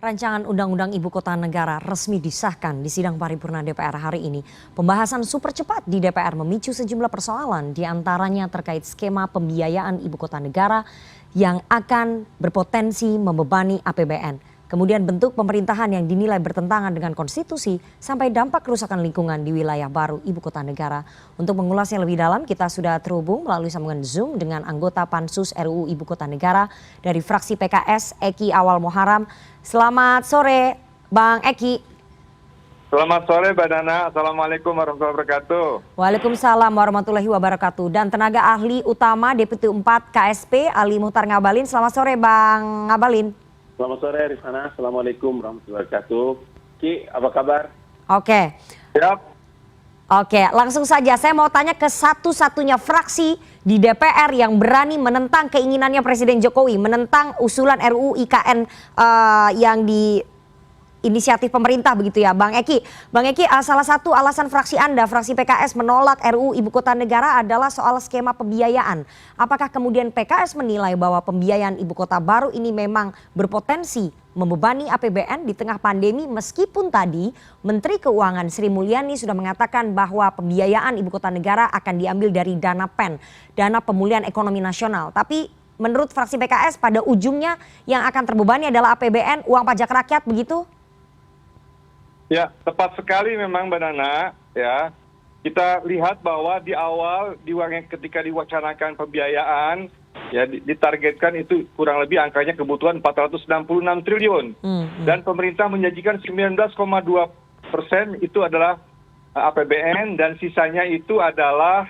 Rancangan Undang-Undang Ibu Kota Negara resmi disahkan di sidang paripurna DPR hari ini. Pembahasan super cepat di DPR memicu sejumlah persoalan, diantaranya terkait skema pembiayaan Ibu Kota Negara yang akan berpotensi membebani APBN. Kemudian bentuk pemerintahan yang dinilai bertentangan dengan konstitusi sampai dampak kerusakan lingkungan di wilayah baru Ibu Kota Negara. Untuk mengulasnya lebih dalam, kita sudah terhubung melalui sambungan Zoom dengan anggota Pansus RUU Ibu Kota Negara dari fraksi PKS, Eki Awal Muharam. Selamat sore, Bang Eki. Selamat sore, Mbak Nana. Assalamualaikum warahmatullahi wabarakatuh. Waalaikumsalam warahmatullahi wabarakatuh. Dan tenaga ahli utama Deputi 4 KSP, Ali Muhtar Ngabalin. Selamat sore, Bang Ngabalin. Selamat sore Rifana, Assalamualaikum warahmatullahi wabarakatuh. Ki, apa kabar? Oke. Siap. Oke, langsung saja saya mau tanya ke satu-satunya fraksi di DPR yang berani menentang keinginannya Presiden Jokowi, menentang usulan RUU IKN yang di inisiatif pemerintah begitu ya, Bang Eki. Bang Eki, salah satu alasan fraksi Anda, fraksi PKS menolak RUU Ibu Kota Negara adalah soal skema pembiayaan. Apakah kemudian PKS menilai bahwa pembiayaan Ibu Kota baru ini memang berpotensi membebani APBN di tengah pandemi, meskipun tadi Menteri Keuangan Sri Mulyani sudah mengatakan bahwa pembiayaan Ibu Kota Negara akan diambil dari dana PEN, dana pemulihan ekonomi nasional. Tapi menurut fraksi PKS pada ujungnya yang akan terbebani adalah APBN, uang pajak rakyat, begitu? Ya, tepat sekali memang Mbak Nana. Ya, kita lihat bahwa di awal ketika diwacanakan pembiayaan, ya ditargetkan itu kurang lebih angkanya kebutuhan 466 triliun. Dan pemerintah menjanjikan 19,2% itu adalah APBN dan sisanya itu adalah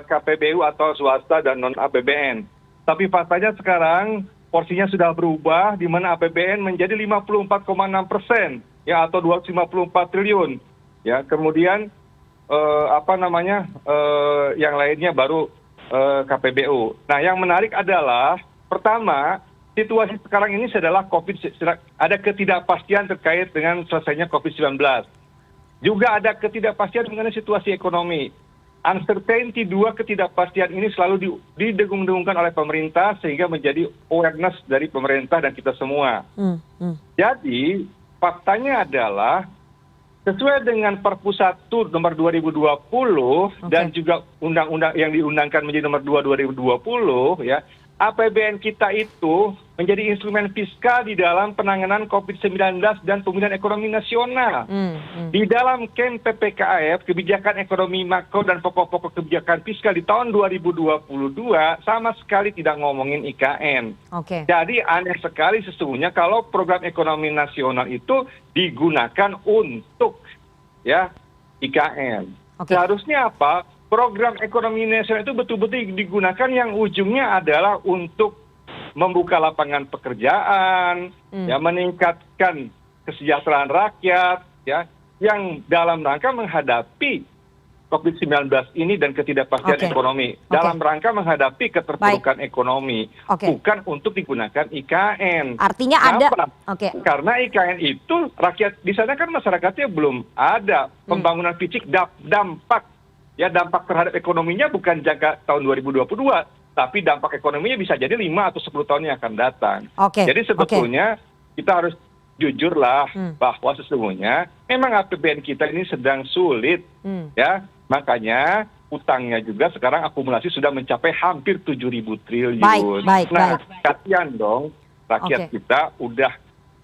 KPBU atau swasta dan non APBN. Tapi faktanya sekarang porsinya sudah berubah di mana APBN menjadi 54,6%. Ya, atau 254 triliun. Ya, kemudian yang lainnya baru KPBU. Nah, yang menarik adalah pertama, situasi sekarang ini adalah ada ketidakpastian terkait dengan selesainya COVID-19. Juga ada ketidakpastian mengenai situasi ekonomi. Uncertainty, dua ketidakpastian ini selalu didengung-dengungkan oleh pemerintah sehingga menjadi awareness dari pemerintah dan kita semua. Jadi faktanya adalah sesuai dengan Perpu 1 nomor 2020 dan juga undang-undang yang diundangkan menjadi nomor 2 2020 ya, APBN kita itu menjadi instrumen fiskal di dalam penanganan COVID-19 dan pemulihan ekonomi nasional. Di dalam KEM PPKF, kebijakan ekonomi makro dan pokok-pokok kebijakan fiskal di tahun 2022 sama sekali tidak ngomongin IKN. Jadi aneh sekali sesungguhnya kalau program ekonomi nasional itu digunakan untuk ya IKN. Seharusnya apa? Program ekonomi nasional itu betul-betul digunakan yang ujungnya adalah untuk membuka lapangan pekerjaan, ya meningkatkan kesejahteraan rakyat, ya yang dalam rangka menghadapi COVID-19 ini dan ketidakpastian ekonomi, dalam rangka menghadapi keterpurukan ekonomi, bukan untuk digunakan IKN. Artinya ada, karena IKN itu rakyat di sana kan masyarakatnya belum ada pembangunan fisik dampak. Ya, dampak terhadap ekonominya bukan jangka tahun 2022, tapi dampak ekonominya bisa jadi 5 atau 10 tahun yang akan datang. Jadi sebetulnya kita harus jujurlah bahwa sesungguhnya memang APBN kita ini sedang sulit. Ya, makanya utangnya juga sekarang akumulasi sudah mencapai hampir 7.000 triliun. Nah, kasihan dong rakyat kita udah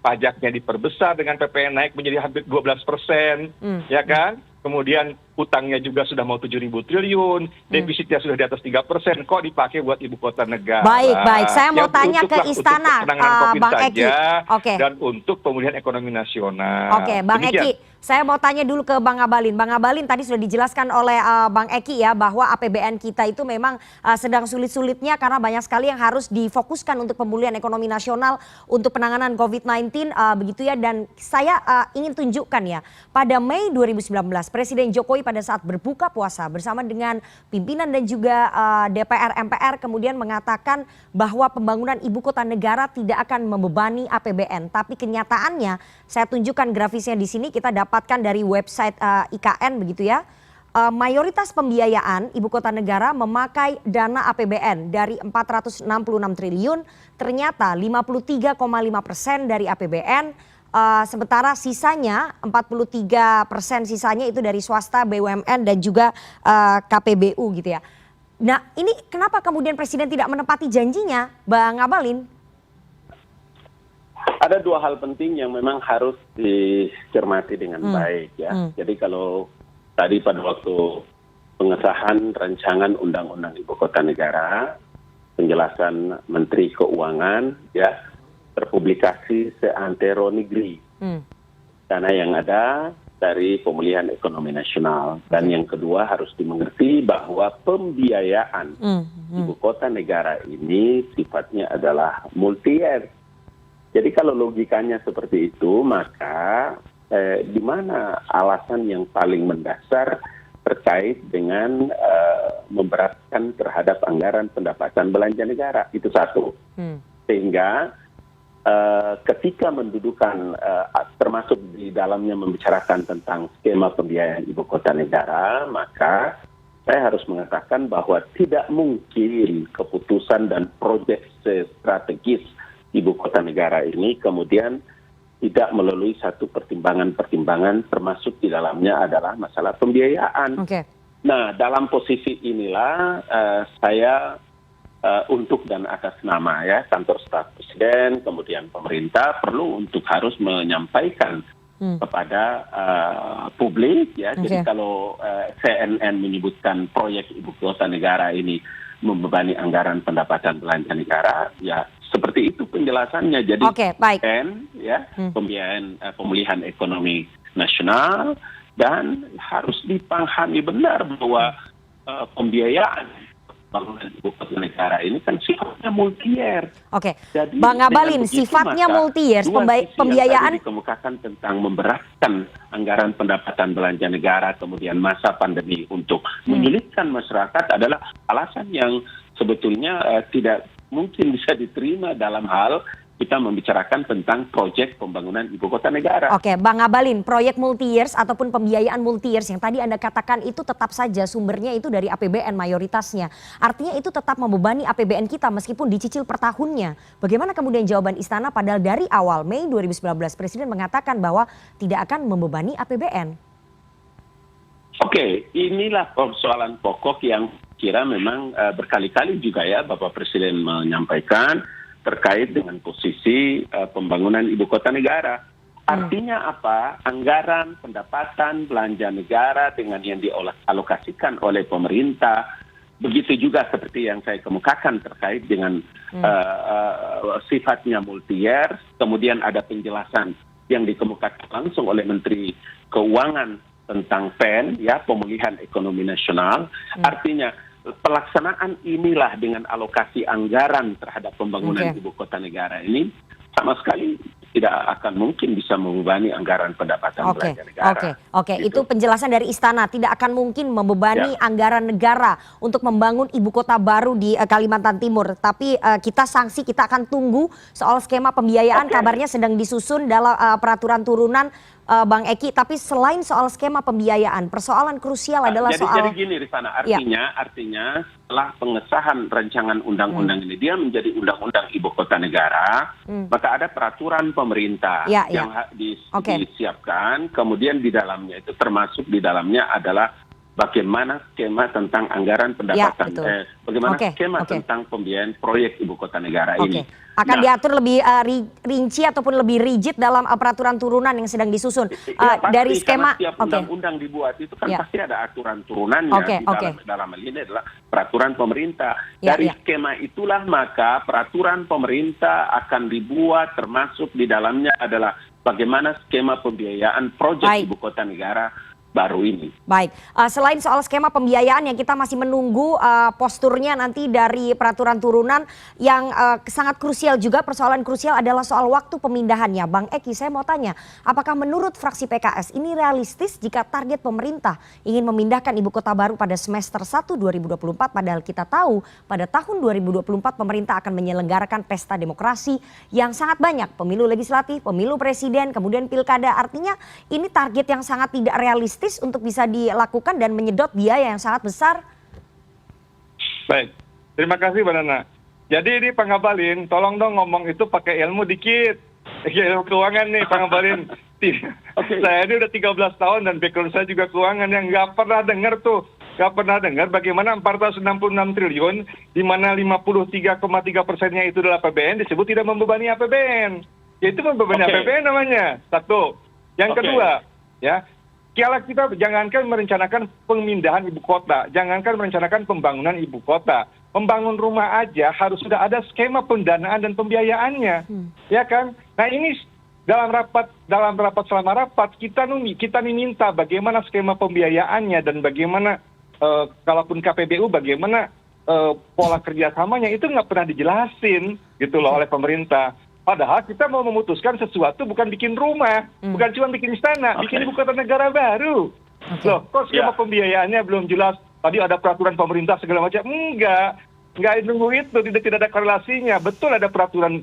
pajaknya diperbesar dengan PPN naik menjadi hampir 12%, ya kan? Kemudian utangnya juga sudah mau 7.000 triliun, defisitnya sudah di atas 3%, kok dipakai buat Ibu Kota Negara? Baik, saya mau tanya ke Istana, Bang Eki. Dan untuk pemulihan ekonomi nasional. Bang Eki, saya mau tanya dulu ke Bang Ngabalin. Bang Ngabalin, tadi sudah dijelaskan oleh Bang Eki ya bahwa APBN kita itu memang sedang sulit-sulitnya karena banyak sekali yang harus difokuskan untuk pemulihan ekonomi nasional untuk penanganan COVID-19 begitu ya. Dan saya ingin tunjukkan ya, pada Mei 2019 Presiden Jokowi pada saat berbuka puasa bersama dengan pimpinan dan juga DPR MPR kemudian mengatakan bahwa pembangunan Ibu Kota Negara tidak akan membebani APBN. Tapi kenyataannya, saya tunjukkan grafisnya di sini, kita dapatkan dari website IKN begitu ya. Mayoritas pembiayaan Ibu Kota Negara memakai dana APBN dari 466 triliun, ternyata 53,5% dari APBN sementara sisanya 43% sisanya itu dari swasta, BUMN dan juga KPBU gitu ya. Nah ini kenapa kemudian Presiden tidak menepati janjinya, Bang Abalin? Ada dua hal penting yang memang harus dicermati dengan baik ya. Jadi kalau tadi pada waktu pengesahan rancangan Undang-Undang Ibu Kota Negara, penjelasan Menteri Keuangan ya terpublikasi seantero negeri. Karena yang ada dari pemulihan ekonomi nasional. Dan yang kedua harus dimengerti bahwa pembiayaan Ibu Kota Negara ini sifatnya adalah multi-year. Jadi kalau logikanya seperti itu, maka di mana alasan yang paling mendasar terkait dengan memberatkan terhadap anggaran pendapatan belanja negara? Itu satu. Sehingga ketika mendudukan termasuk di dalamnya membicarakan tentang skema pembiayaan Ibu Kota Negara, maka saya harus mengatakan bahwa tidak mungkin keputusan dan proyek strategis Ibu Kota Negara ini kemudian tidak melalui satu pertimbangan-pertimbangan termasuk di dalamnya adalah masalah pembiayaan. Nah, dalam posisi inilah saya untuk dan atas nama ya kantor staf Presiden, kemudian pemerintah perlu untuk harus menyampaikan kepada publik ya. Jadi kalau CNN menyebutkan proyek Ibu Kota Negara ini membebani anggaran pendapatan belanja negara, ya seperti itu penjelasannya. Jadi pembiayaan pemulihan ekonomi nasional dan harus dipahami benar bahwa pembiayaan bangunan Ibu Kota Negara ini kan sifatnya multi-year. Jadi, Bang Abalin, sifatnya multi-year, pembiayaan dikemukakan tentang memberatkan anggaran pendapatan belanja negara kemudian masa pandemi untuk menyulitkan masyarakat adalah alasan yang sebetulnya tidak mungkin bisa diterima dalam hal kita membicarakan tentang proyek pembangunan Ibu Kota Negara. Bang Abalin, proyek multi-years ataupun pembiayaan multi-years yang tadi Anda katakan itu tetap saja sumbernya itu dari APBN mayoritasnya. Artinya itu tetap membebani APBN kita meskipun dicicil per tahunnya. Bagaimana kemudian jawaban Istana padahal dari awal Mei 2019 Presiden mengatakan bahwa tidak akan membebani APBN? Inilah persoalan pokok yang kira memang berkali-kali juga ya Bapak Presiden menyampaikan terkait dengan posisi pembangunan Ibu Kota Negara. Artinya apa? Anggaran pendapatan belanja negara dengan yang dialokasikan oleh pemerintah, begitu juga seperti yang saya kemukakan terkait dengan sifatnya multi-year, kemudian ada penjelasan yang dikemukakan langsung oleh Menteri Keuangan tentang PEN, ya pemulihan ekonomi nasional. Artinya pelaksanaan inilah dengan alokasi anggaran terhadap pembangunan Ibu Kota Negara ini sama sekali tidak akan mungkin bisa membebani anggaran pendapatan belanja negara. Gitu. Itu penjelasan dari Istana, tidak akan mungkin membebani anggaran negara untuk membangun ibu kota baru di Kalimantan Timur. Tapi kita akan tunggu soal skema pembiayaan, kabarnya sedang disusun dalam peraturan turunan Bang Eki. Tapi selain soal skema pembiayaan, persoalan krusial adalah jadi gini Rifana, artinya setelah pengesahan rancangan undang-undang ini dia menjadi undang-undang Ibu Kota Negara, maka ada peraturan pemerintah yang disiapkan, kemudian di dalamnya itu termasuk di dalamnya adalah bagaimana skema tentang anggaran pendapatan, bagaimana skema tentang pembiayaan proyek Ibu Kota Negara ini. Akan diatur lebih rinci ataupun lebih rigid dalam peraturan turunan yang sedang disusun. Dari skema setiap undang-undang dibuat itu kan pasti ada aturan turunannya. Dalam hal ini adalah peraturan pemerintah. Dari skema itulah maka peraturan pemerintah akan dibuat, termasuk di dalamnya adalah bagaimana skema pembiayaan proyek Ibu Kota Negara baru ini. Selain soal skema pembiayaan yang kita masih menunggu posturnya nanti dari peraturan turunan, yang sangat krusial juga, persoalan krusial adalah soal waktu pemindahannya. Bang Eki, saya mau tanya, apakah menurut fraksi PKS ini realistis jika target pemerintah ingin memindahkan ibu kota baru pada semester 1 2024, padahal kita tahu pada tahun 2024 pemerintah akan menyelenggarakan pesta demokrasi yang sangat banyak, pemilu legislatif, pemilu presiden, kemudian pilkada. Artinya ini target yang sangat tidak realistis untuk bisa dilakukan dan menyedot biaya yang sangat besar. Baik, terima kasih Mbak Nana. Jadi ini Bang Abalin, tolong dong ngomong itu pakai ilmu dikit. Ya, keuangan nih, Pak Ngabalin. Saya ini udah 13 tahun dan background saya juga keuangan yang nggak pernah dengar tuh. Nggak pernah dengar bagaimana 466 triliun, di mana 53,3%-nya itu adalah APBN, disebut tidak membebani APBN. Ya itu membebani APBN namanya. Satu. Yang kedua, ya, kalau kita jangankan merencanakan pemindahan ibu kota, jangankan merencanakan pembangunan ibu kota. Membangun rumah aja harus sudah ada skema pendanaan dan pembiayaannya, ya kan? Nah ini dalam rapat selama rapat kita minta bagaimana skema pembiayaannya dan bagaimana kalaupun KPBU bagaimana pola kerjasamanya itu nggak pernah dijelasin gitu loh oleh pemerintah. Padahal kita mau memutuskan sesuatu bukan bikin rumah, bukan cuma bikin istana, bikin ibu kota negara baru. Loh, kok skema pembiayaannya belum jelas? Tadi ada peraturan pemerintah segala macam. Enggak nunggu itu, tidak ada korelasinya. Betul ada peraturan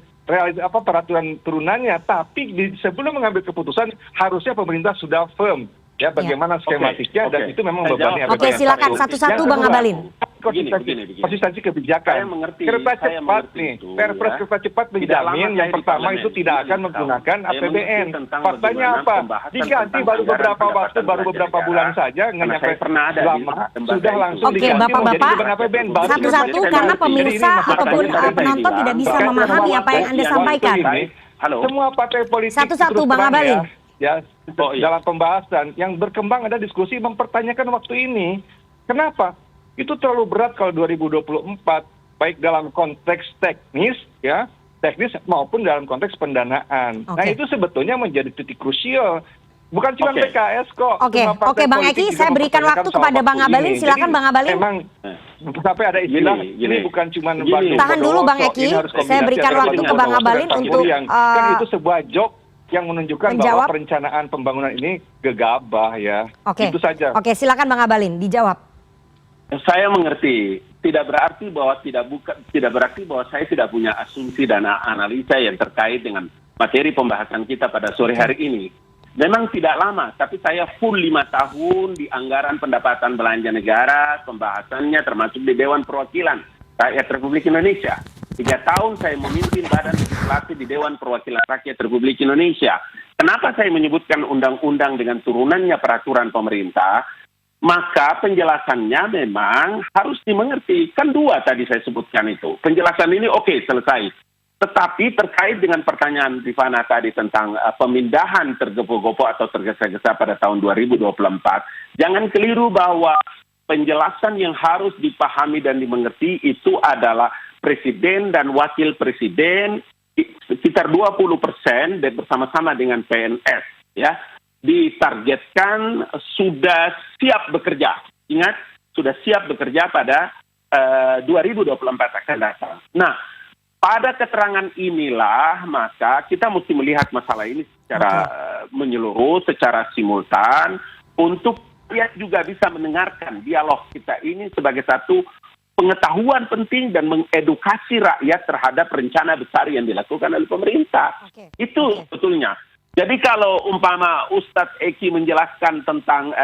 turunannya, tapi sebelum mengambil keputusan harusnya pemerintah sudah firm ya bagaimana skematiknya dan itu memang membebani APBN. Oke, silakan satu-satu Bang Ngabalin. Konsistensi kebijakan. Kereta cepat nih, Perpres kereta cepat menjamin yang pertama itu tidak akan menggunakan APBN. Faktanya apa? Diganti baru beberapa bulan saja, nggak nyampe lama sudah langsung diganti menjadi beban APBN. Satu-satu karena pemirsa ataupun penonton tidak bisa memahami apa yang Anda sampaikan. Semua partai politik satu-satu Bang Ngabalin. Ya, dalam pembahasan yang berkembang ada diskusi mempertanyakan waktu ini. Kenapa? Itu terlalu berat kalau 2024 baik dalam konteks teknis maupun dalam konteks pendanaan. Nah, itu sebetulnya menjadi titik krusial. Bukan cuma PKS kok. Oke, Bang Eki, saya berikan waktu kepada Bang Ngabalin. Silakan Bang Ngabalin. Memang sampai ada istilah ini bukan cuma tahan dulu Bang Eki. Saya berikan waktu ke Bang Ngabalin untuk kan itu sebuah joke yang menunjukkan bahwa perencanaan pembangunan ini gegabah ya. Itu saja. Oke, silakan Bang Ngabalin dijawab. Saya mengerti, tidak berarti bahwa saya tidak punya asumsi dan analisa yang terkait dengan materi pembahasan kita pada sore hari ini. Memang tidak lama, tapi saya full 5 tahun di anggaran pendapatan belanja negara, pembahasannya termasuk di Dewan Perwakilan Rakyat Republik Indonesia. 3 tahun saya memimpin Badan Legislasi di Dewan Perwakilan Rakyat Republik Indonesia. Kenapa saya menyebutkan undang-undang dengan turunannya peraturan pemerintah? Maka penjelasannya memang harus dimengerti. Kan 2 tadi saya sebutkan itu. Penjelasan ini selesai. Tetapi terkait dengan pertanyaan Rifana tadi tentang pemindahan tergepo-gepo atau tergesa-gesa pada tahun 2024, jangan keliru bahwa penjelasan yang harus dipahami dan dimengerti itu adalah Presiden dan Wakil Presiden sekitar 20% dan bersama-sama dengan PNS ya ditargetkan sudah siap bekerja. Ingat, sudah siap bekerja pada 2024 akan datang. Nah, pada keterangan inilah maka kita mesti melihat masalah ini secara menyeluruh, secara simultan untuk rakyat juga bisa mendengarkan dialog kita ini sebagai satu pengetahuan penting dan mengedukasi rakyat terhadap rencana besar yang dilakukan oleh pemerintah. Itu sebetulnya. Jadi kalau umpama Ustadz Eki menjelaskan tentang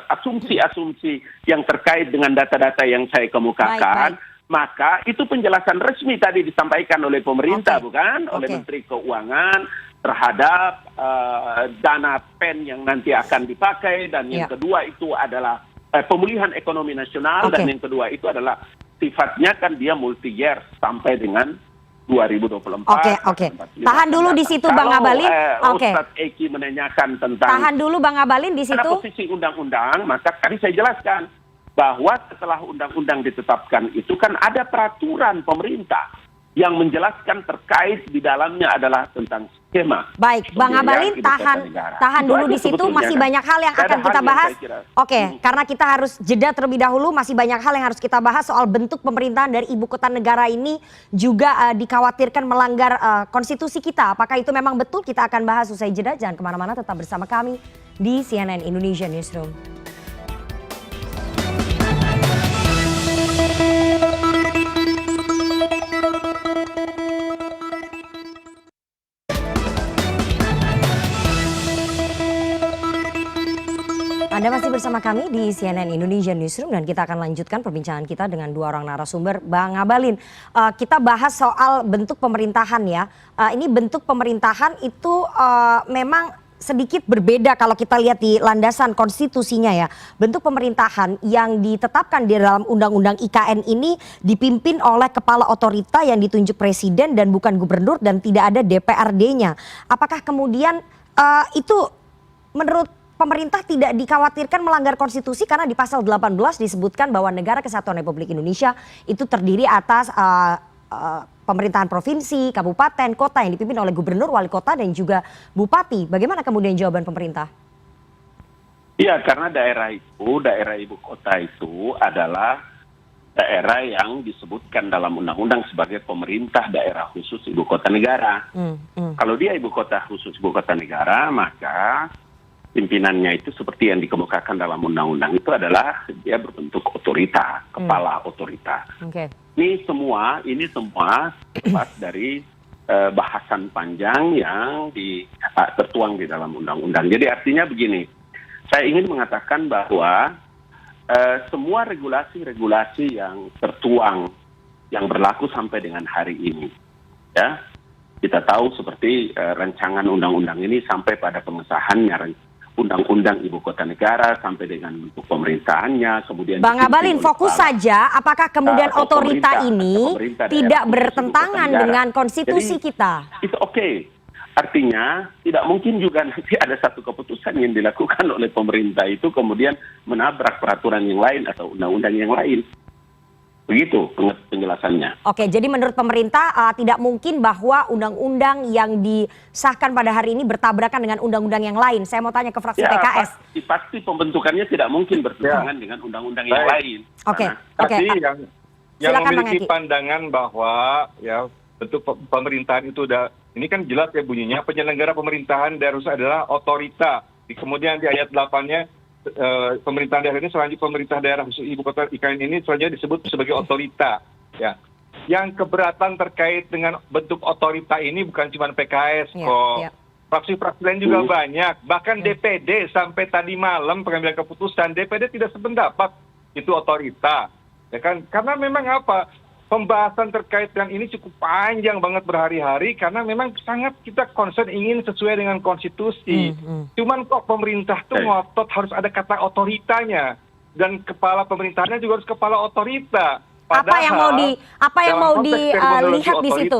asumsi-asumsi yang terkait dengan data-data yang saya kemukakan, maka itu penjelasan resmi tadi disampaikan oleh pemerintah, bukan? Oleh Menteri Keuangan terhadap dana PEN yang nanti akan dipakai, dan yang kedua itu adalah pemulihan ekonomi nasional, dan yang kedua itu adalah sifatnya kan dia multi-year sampai dengan 2024. Tahan dulu di situ Bang Ngabalin. Ustadz Eki menanyakan tentang tahan dulu Bang Ngabalin di situ. Posisi undang-undang, maka tadi saya jelaskan bahwa setelah undang-undang ditetapkan itu kan ada peraturan pemerintah yang menjelaskan terkait di dalamnya adalah tentang skema. Baik, Bang Ngabalin tahan dulu di situ, masih banyak hal yang akan kita bahas. Karena kita harus jeda terlebih dahulu, masih banyak hal yang harus kita bahas soal bentuk pemerintahan dari ibu kota negara ini juga dikhawatirkan melanggar konstitusi kita. Apakah itu memang betul? Kita akan bahas usai jeda. Jangan kemana-mana, tetap bersama kami di CNN Indonesia Newsroom. Anda masih bersama kami di CNN Indonesia Newsroom dan kita akan lanjutkan perbincangan kita dengan dua orang narasumber. Bang Abalin, kita bahas soal bentuk pemerintahan ya. Ini bentuk pemerintahan itu memang sedikit berbeda kalau kita lihat di landasan konstitusinya ya. Bentuk pemerintahan yang ditetapkan di dalam Undang-Undang IKN ini dipimpin oleh kepala otorita yang ditunjuk presiden dan bukan gubernur dan tidak ada DPRD-nya. Apakah kemudian itu menurut pemerintah tidak dikhawatirkan melanggar konstitusi karena di pasal 18 disebutkan bahwa negara kesatuan Republik Indonesia itu terdiri atas pemerintahan provinsi, kabupaten, kota yang dipimpin oleh gubernur, wali kota dan juga bupati. Bagaimana kemudian jawaban pemerintah? Iya, karena daerah ibu kota itu adalah daerah yang disebutkan dalam undang-undang sebagai pemerintah daerah khusus ibu kota negara. Kalau dia ibu kota khusus ibu kota negara, maka pimpinannya itu seperti yang dikemukakan dalam undang-undang itu adalah dia berbentuk otorita, kepala otorita. Ini semua lepas dari bahasan panjang yang tertuang di dalam undang-undang. Jadi artinya begini, saya ingin mengatakan bahwa semua regulasi-regulasi yang tertuang, yang berlaku sampai dengan hari ini, ya kita tahu seperti rancangan undang-undang ini sampai pada pengesahannya Undang-Undang Ibu Kota Negara sampai dengan bentuk pemerintahannya, kemudian Bang Abalin fokus saja, apakah kemudian otorita ini tidak bertentangan dengan konstitusi kita? Itu oke. Artinya tidak mungkin juga nanti ada satu keputusan yang dilakukan oleh pemerintah itu kemudian menabrak peraturan yang lain atau undang-undang yang lain. Begitu penjelasannya. Oke, jadi menurut pemerintah tidak mungkin bahwa undang-undang yang disahkan pada hari ini bertabrakan dengan undang-undang yang lain. Saya mau tanya ke fraksi PKS. Pasti pembentukannya tidak mungkin bertentangan dengan undang-undang yang lain. Tapi yang memiliki pandangan bahwa ya bentuk pemerintahan itu ini kan jelas ya bunyinya, penyelenggara pemerintahan daerah adalah otorita. Kemudian di ayat 8-nya pemerintahan daerah ini selanjutnya pemerintah daerah ibu kota IKN ini selanjutnya disebut sebagai otorita. Ya, yang keberatan terkait dengan bentuk otorita ini bukan cuma PKS kok. Fraksi-fraksi lain juga banyak. Bahkan DPD sampai tadi malam pengambilan keputusan DPD tidak sependapat itu otorita. Ya kan? Karena memang pembahasan terkait dengan ini cukup panjang banget berhari-hari karena memang sangat kita concern ingin sesuai dengan konstitusi. Cuman kok pemerintah tuh ngotot harus ada kata otoritanya dan kepala pemerintahnya juga harus kepala otorita. Padahal, apa yang mau dilihat di situ?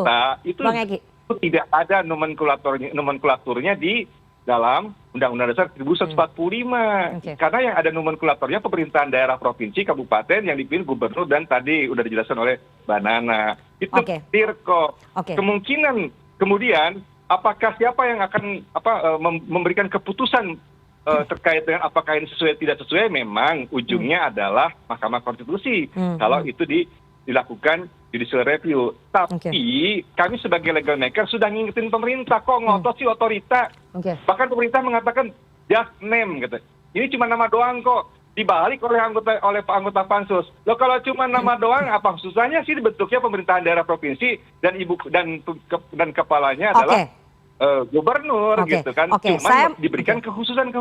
Itu tidak ada nomenklaturnya di dalam Undang-Undang Dasar 1945. Karena yang ada nomenklaturnya pemerintahan daerah provinsi, kabupaten yang dipilih gubernur dan tadi udah dijelaskan oleh Mbak Nana. Itu clear kok. Kemungkinan kemudian apakah siapa yang akan memberikan keputusan terkait dengan apakah ini sesuai tidak sesuai, memang ujungnya adalah Mahkamah Konstitusi. Kalau itu dilakukan judicial review. Tapi kami sebagai legal maker sudah ngingetin pemerintah, kok ngotot sih otorita. Bahkan pemerintah mengatakan just name gitu. Ini cuma nama doang kok. Dibalik oleh anggota pansus. Loh kalau cuma nama doang apa susahnya sih bentuknya pemerintahan daerah provinsi dan kepalanya adalah gubernur gitu kan. Cuma diberikan kekhususan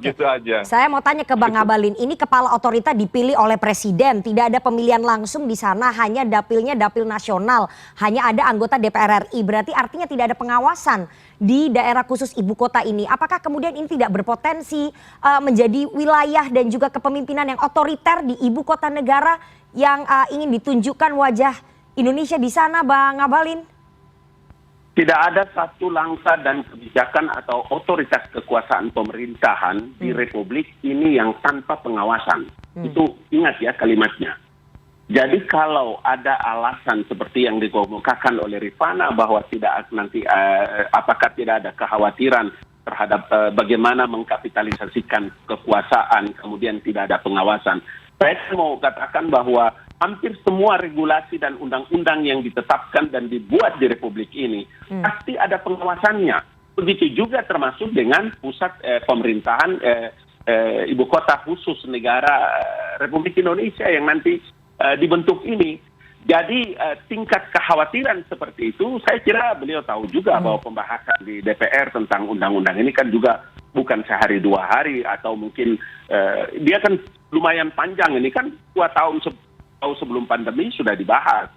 gitu aja. Saya mau tanya ke Bang Abalin, ini kepala otorita dipilih oleh presiden, tidak ada pemilihan langsung di sana, hanya dapilnya dapil nasional, hanya ada anggota DPR RI. Berarti artinya tidak ada pengawasan di daerah khusus ibu kota ini. Apakah kemudian ini tidak berpotensi menjadi wilayah dan juga kepemimpinan yang otoriter di ibu kota negara yang ingin ditunjukkan wajah Indonesia di sana, Bang Abalin? Tidak ada satu langkah dan kebijakan atau otoritas kekuasaan pemerintahan di Republik ini yang tanpa pengawasan. Itu ingat ya kalimatnya. Jadi kalau ada alasan seperti yang dikemukakan oleh Rifana bahwa apakah tidak ada kekhawatiran terhadap bagaimana mengkapitalisasikan kekuasaan, kemudian tidak ada pengawasan. Saya mau katakan bahwa hampir semua regulasi dan undang-undang yang ditetapkan dan dibuat di Republik ini pasti ada pengawasannya. Begitu juga termasuk dengan pusat pemerintahan ibu kota khusus negara Republik Indonesia yang nanti dibentuk ini. Jadi tingkat kekhawatiran seperti itu, saya kira beliau tahu juga bahwa pembahasan di DPR tentang undang-undang ini kan juga bukan sehari 2 hari, atau mungkin dia kan lumayan panjang, ini kan 2 tahun sebelum pandemi sudah dibahas.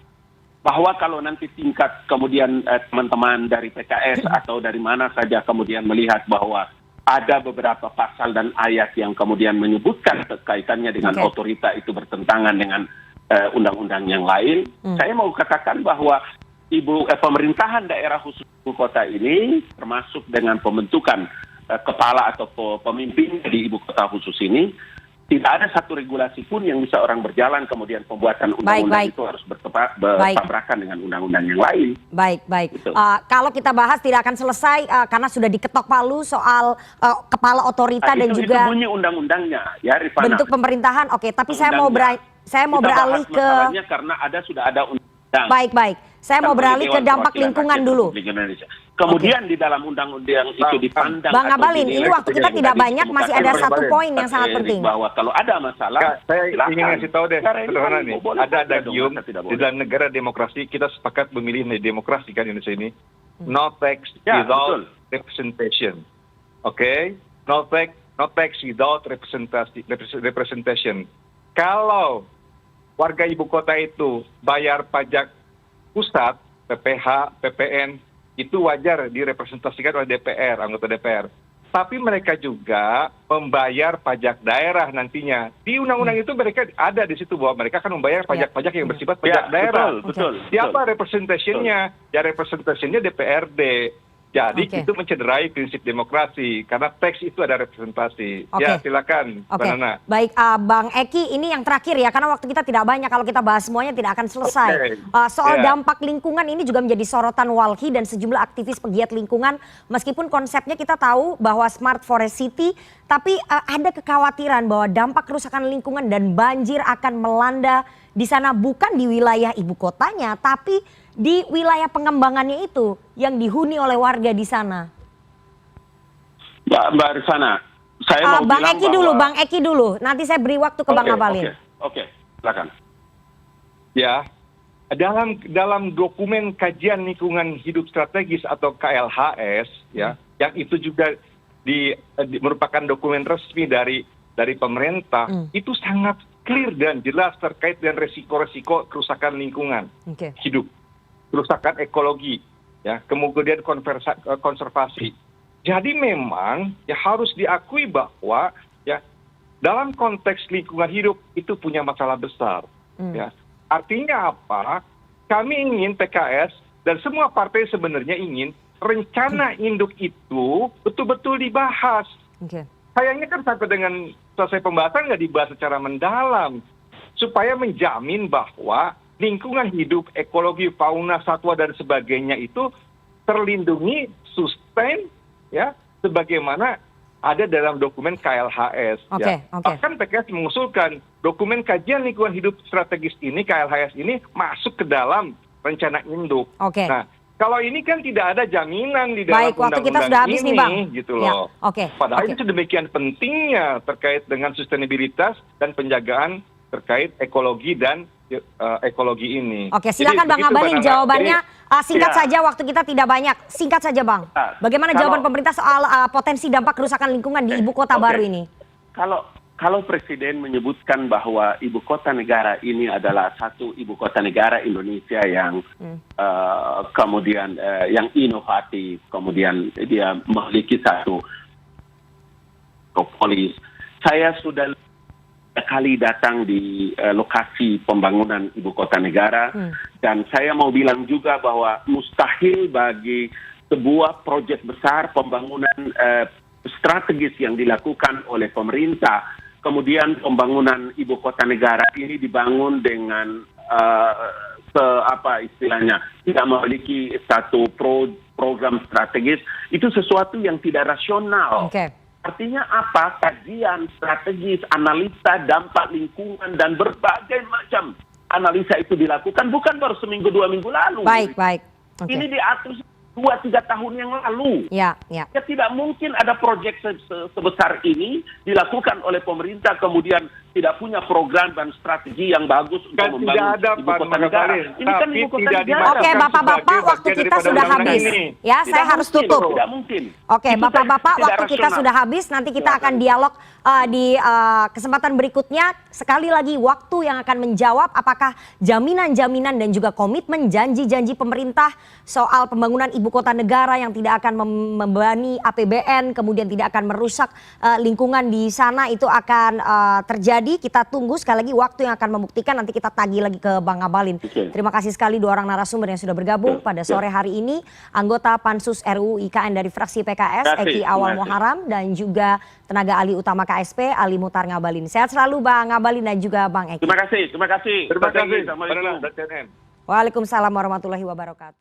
Bahwa kalau nanti tingkat kemudian teman-teman dari PKS atau dari mana saja kemudian melihat bahwa ada beberapa pasal dan ayat yang kemudian menyebutkan kaitannya dengan otorita itu bertentangan dengan undang-undang yang lain, saya mau katakan bahwa pemerintahan daerah khusus ibu kota ini, termasuk dengan pembentukan kepala atau pemimpin di ibu kota khusus ini, tidak ada satu regulasi pun yang bisa orang berjalan kemudian pembuatan undang-undang itu harus bertabrakan dengan undang-undang yang lain. Baik. Gitu. Kalau kita bahas tidak akan selesai karena sudah diketok palu soal kepala otorita dan juga itu bunyi undang-undangnya, ya Rifana. Bentuk pemerintahan. Oke, tapi saya mau beralih ke karena sudah ada undang. Baik. Saya mau beralih ke dampak lingkungan dulu. Kemudian di dalam undang-undang itu dipandang. Bang Abalin, ini waktu kita tidak banyak, masih ada satu poin yang sangat penting. Bahwa kalau ada masalah, saya ingin ngasih tahu deh, sederhana nih. Ada adagium di dalam negara demokrasi, kita sepakat memilih demokrasi kan Indonesia ini. No tax without representation. Oke? No tax without representation. Kalau warga ibu kota itu bayar pajak pusat, PPH, PPN, itu wajar direpresentasikan oleh DPR, anggota DPR. Tapi mereka juga membayar pajak daerah nantinya. Di undang-undang itu mereka ada di situ bahwa mereka akan membayar pajak-pajak yang bersifat pajak daerah. Betul. Siapa representasinya? Ya representasinya DPRD. Jadi itu mencederai prinsip demokrasi karena teks itu ada representasi. Ya silakan, Mbak Nana. Baik, Bang Eki, ini yang terakhir ya karena waktu kita tidak banyak, kalau kita bahas semuanya tidak akan selesai. Soal dampak lingkungan ini juga menjadi sorotan walhi dan sejumlah aktivis pegiat lingkungan, meskipun konsepnya kita tahu bahwa Smart Forest City, tapi ada kekhawatiran bahwa dampak kerusakan lingkungan dan banjir akan melanda di sana, bukan di wilayah ibu kotanya, tapi di wilayah pengembangannya itu yang dihuni oleh warga di sana. Mbak Rifana, saya mau Bang bilang Eki dulu, Bang Eki dulu. Nanti saya beri waktu ke Bang Abalin. Oke, silakan. Ya, dalam dokumen kajian lingkungan hidup strategis atau KLHS, ya, yang itu juga merupakan dokumen resmi dari pemerintah, itu sangat clear dan jelas terkait dengan resiko-resiko kerusakan lingkungan hidup, kerusakan ekologi, ya, kemudian konservasi. Jadi memang ya harus diakui bahwa ya dalam konteks lingkungan hidup itu punya masalah besar. Ya. Artinya apa? Kami ingin PKS dan semua partai sebenarnya ingin rencana induk itu betul-betul dibahas. Sayangnya kan sampai dengan selesai pembahasan nggak dibahas secara mendalam supaya menjamin bahwa lingkungan hidup, ekologi, fauna, satwa dan sebagainya itu terlindungi, sustain, ya, sebagaimana ada dalam dokumen KLHS. Bahkan PKS mengusulkan dokumen kajian lingkungan hidup strategis ini, KLHS ini masuk ke dalam rencana induk. Nah, kalau ini kan tidak ada jaminan di dalam undang-undang ini, Bang. gitu loh. Padahal itu demikian pentingnya terkait dengan sustainabilitas dan penjagaan terkait ekologi dan ekologi ini. Silakan Bang Abalin jawabannya. Singkat saja, waktu kita tidak banyak. Singkat saja Bang. Bagaimana jawaban pemerintah soal potensi dampak kerusakan lingkungan di ibu kota baru ini? Kalau Presiden menyebutkan bahwa ibu kota negara ini adalah satu ibu kota negara Indonesia yang kemudian yang inovatif, kemudian dia memiliki satu polis. Saya sudah kali datang di lokasi pembangunan ibu kota negara dan saya mau bilang juga bahwa mustahil bagi sebuah proyek besar pembangunan strategis yang dilakukan oleh pemerintah, kemudian pembangunan ibu kota negara ini dibangun dengan tidak memiliki satu program strategis, itu sesuatu yang tidak rasional. Artinya apa? Kajian strategis, analisa dampak lingkungan dan berbagai macam analisa itu dilakukan bukan baru seminggu 2 minggu lalu. Baik. Ini diatur 2-3 tahun yang lalu. Ya tidak mungkin ada proyek sebesar ini dilakukan oleh pemerintah kemudian tidak punya program dan strategi yang bagus untuk Kan membangun tidak ada, ibu Pak kota negara. Ngabalin. Ini kan Tapi ibu kota tidak negara. Oke, dimasukkan Bapak-bapak, sebagai waktu bagian kita daripada sudah undang-undang habis. ini. Ya, Tidak saya harus mungkin, tutup. Tidak mungkin. Oke, Itu Bapak-bapak, tidak waktu kita rasional. sudah habis. Nanti kita akan Silakan. dialog di kesempatan berikutnya. Sekali lagi, waktu yang akan menjawab apakah jaminan-jaminan dan juga komitmen janji-janji pemerintah soal pembangunan ibu kota negara yang tidak akan membebani APBN, kemudian tidak akan merusak lingkungan di sana itu akan terjadi. Kita tunggu sekali lagi waktu yang akan membuktikan. Nanti kita tagih lagi ke Bang Ngabalin. Oke. Terima kasih sekali dua orang narasumber yang sudah bergabung pada sore hari ini. Anggota Pansus RUU IKN dari fraksi PKS, Terima kasih. Eki Awal Terima kasih. Muharam, dan juga tenaga ahli utama KSP, Ali Muhtar Ngabalin. Sehat selalu Bang Ngabalin dan juga Bang Eki. Terima kasih. Terima kasih. Terima kasih. Assalamualaikum. Pada CNN. Waalaikumsalam warahmatullahi wabarakatuh.